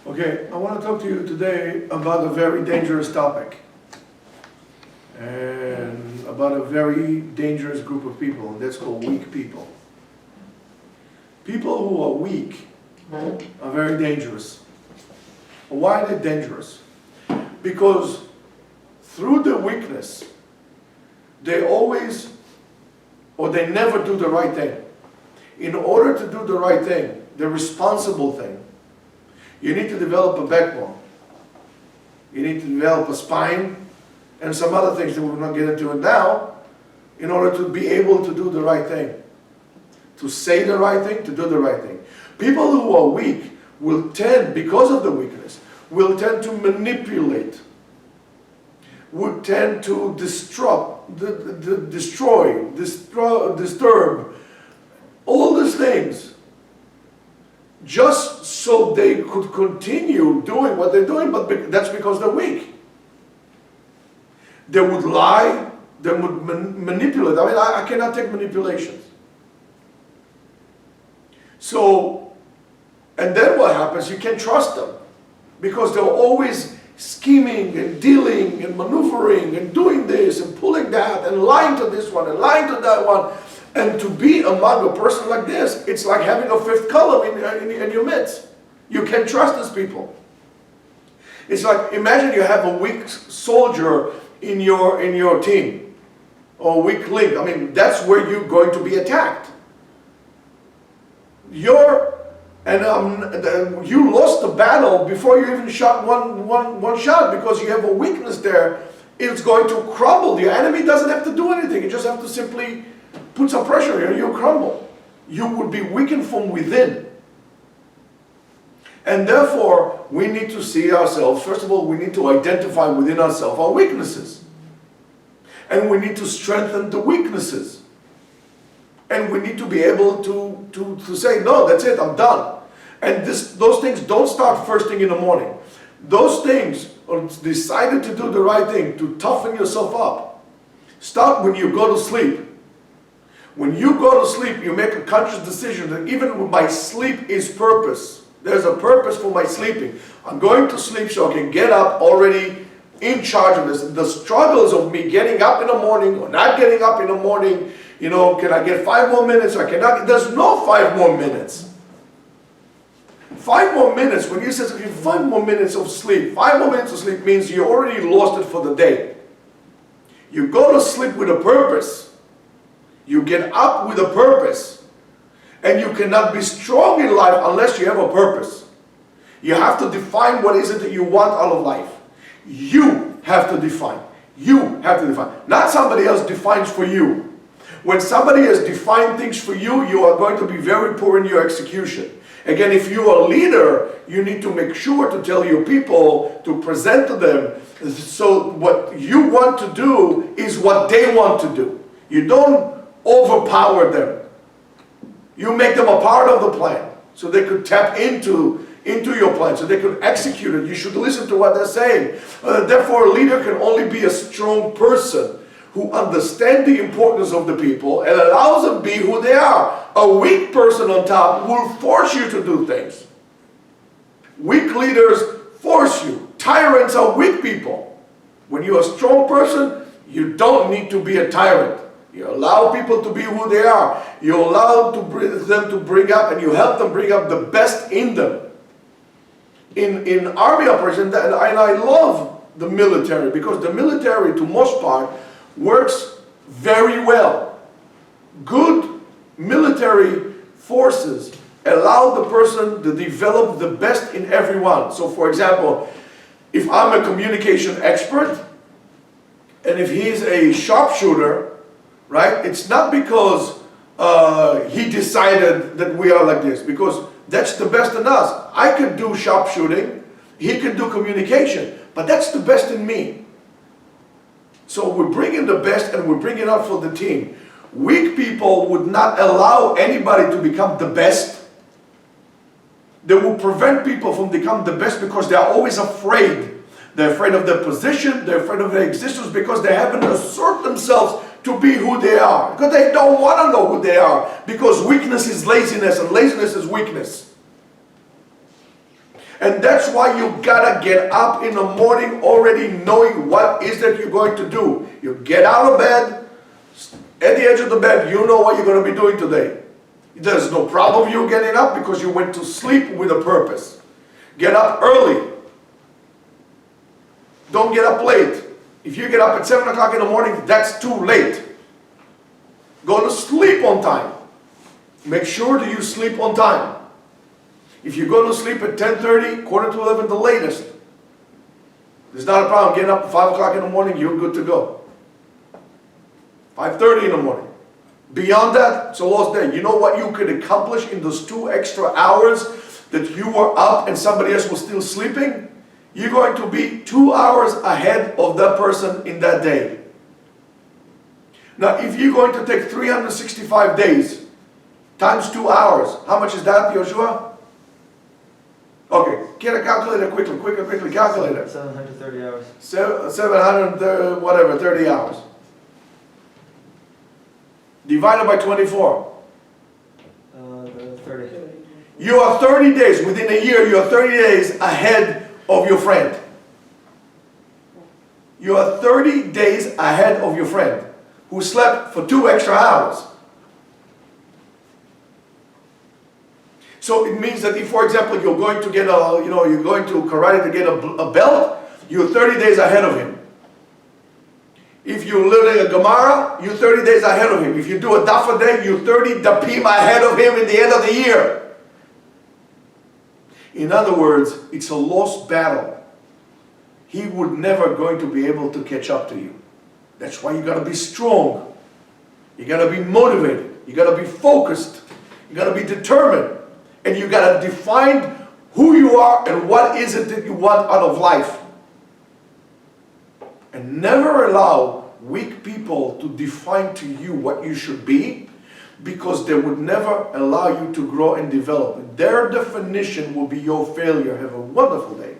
Okay, I want to talk to you today about a very dangerous topic and about a very dangerous group of people, and that's called weak people. People who are weak are very dangerous. Why are they dangerous? Because through their weakness, they always or they never do the right thing. In order to do the right thing, the responsible thing, you need to develop a backbone. You need to develop a spine and some other things that we're not get into it now in order to be able to do the right thing. To say the right thing, to do the right thing. People who are weak will tend, because of the weakness, will tend to manipulate, would tend to disturb, all these things, just so they could continue doing what they're doing, but that's because they're weak. They would lie, they would manipulate. I mean, I cannot take manipulations. So, and then what happens? You can't trust them, because they're always scheming and dealing and maneuvering and doing this and pulling that and lying to this one and lying to that one. And to be among a person like this, it's like having a fifth column in your midst. You can't trust these people. It's like, imagine you have a weak soldier in your team, or a weak link. I mean, that's where you're going to be attacked. You lost the battle before you even shot one shot, because you have a weakness there. It's going to crumble. The enemy doesn't have to do anything. You just have to simply put some pressure here, you crumble. You would be weakened from within. And therefore, we need to see ourselves, first of all, we need to identify within ourselves our weaknesses. And we need to strengthen the weaknesses. And we need to be able to say, no, that's it, I'm done. And those things don't start first thing in the morning. Those things, or decided to do the right thing, to toughen yourself up, start when you go to sleep. When you go to sleep, you make a conscious decision that even when my sleep is purpose, there's a purpose for my sleeping. I'm going to sleep so I can get up already in charge of this. The struggles of me getting up in the morning or not getting up in the morning, you know, can I get 5 more minutes? I cannot. There's no 5 more minutes. 5 more minutes, when you say okay, 5 more minutes of sleep, 5 more minutes of sleep means you already lost it for the day. You go to sleep with a purpose. You get up with a purpose, and you cannot be strong in life unless you have a purpose. You have to define what is it that you want out of life. You have to define. You have to define. Not somebody else defines for you. When somebody has defined things for you, you are going to be very poor in your execution. Again, if you are a leader, you need to make sure to tell your people, to present to them, so what you want to do is what they want to do. You don't overpower them. You make them a part of the plan, so they could tap into your plan, so they could execute it. You should listen to what they're saying. Therefore, a leader can only be a strong person who understands the importance of the people and allows them to be who they are. A weak person on top will force you to do things. Weak leaders force you. Tyrants are weak people. When you're a strong person, you don't need to be a tyrant. You allow people to be who they are. You allow them to bring up, and you help them bring up the best in them. In army operations, and I love the military, because the military, to most part, works very well. Good military forces allow the person to develop the best in everyone. So, for example, if I'm a communication expert, and if he's a sharpshooter, right? It's not because he decided that we are like this, because that's the best in us. I could do sharpshooting, he could do communication, but that's the best in me. So we're bringing the best, and we're bringing out for the team. Weak people would not allow anybody to become the best. They will prevent people from becoming the best because they are always afraid. They're afraid of their position, they're afraid of their existence, because they haven't asserted themselves to be who they are. Because they don't want to know who they are. Because weakness is laziness, and laziness is weakness. And that's why you gotta get up in the morning already knowing what is that you're going to do. You get out of bed, at the edge of the bed, you know what you're going to be doing today. There's no problem you getting up because you went to sleep with a purpose. Get up early. Don't get up late. If you get up at 7 o'clock in the morning, that's too late. Go to sleep on time. Make sure that you sleep on time. If you go to sleep at 10:30, quarter to 11, the latest, there's not a problem. Getting up at 5 o'clock in the morning, you're good to go. 5:30 in the morning. Beyond that, it's a lost day. You know what you could accomplish in those 2 extra hours that you were up and somebody else was still sleeping? You're going to be 2 hours ahead of that person in that day. Now, if you're going to take 365 days times 2 hours, how much is that, Yoshua? Okay, get a calculator quickly, calculator. 730 hours. 700, whatever, 30 hours. Divided by 24. 30. You are 30 days, within a year, you are 30 days ahead of your friend. You are 30 days ahead of your friend who slept for 2 extra hours. So it means that if, for example, you're going to get you're going to karate to get a belt, you're 30 days ahead of him. If you're learning a Gemara, you're 30 days ahead of him. If you do a daf a day, you're 30 dapim ahead of him in the end of the year. In other words, it's a lost battle. He would never going to be able to catch up to you. That's why you got to be strong. You got to be motivated. You got to be focused. You got to be determined. And you got to define who you are and what is it that you want out of life. And never allow weak people to define to you what you should be, because they would never allow you to grow and develop. Their definition will be your failure. Have a wonderful day.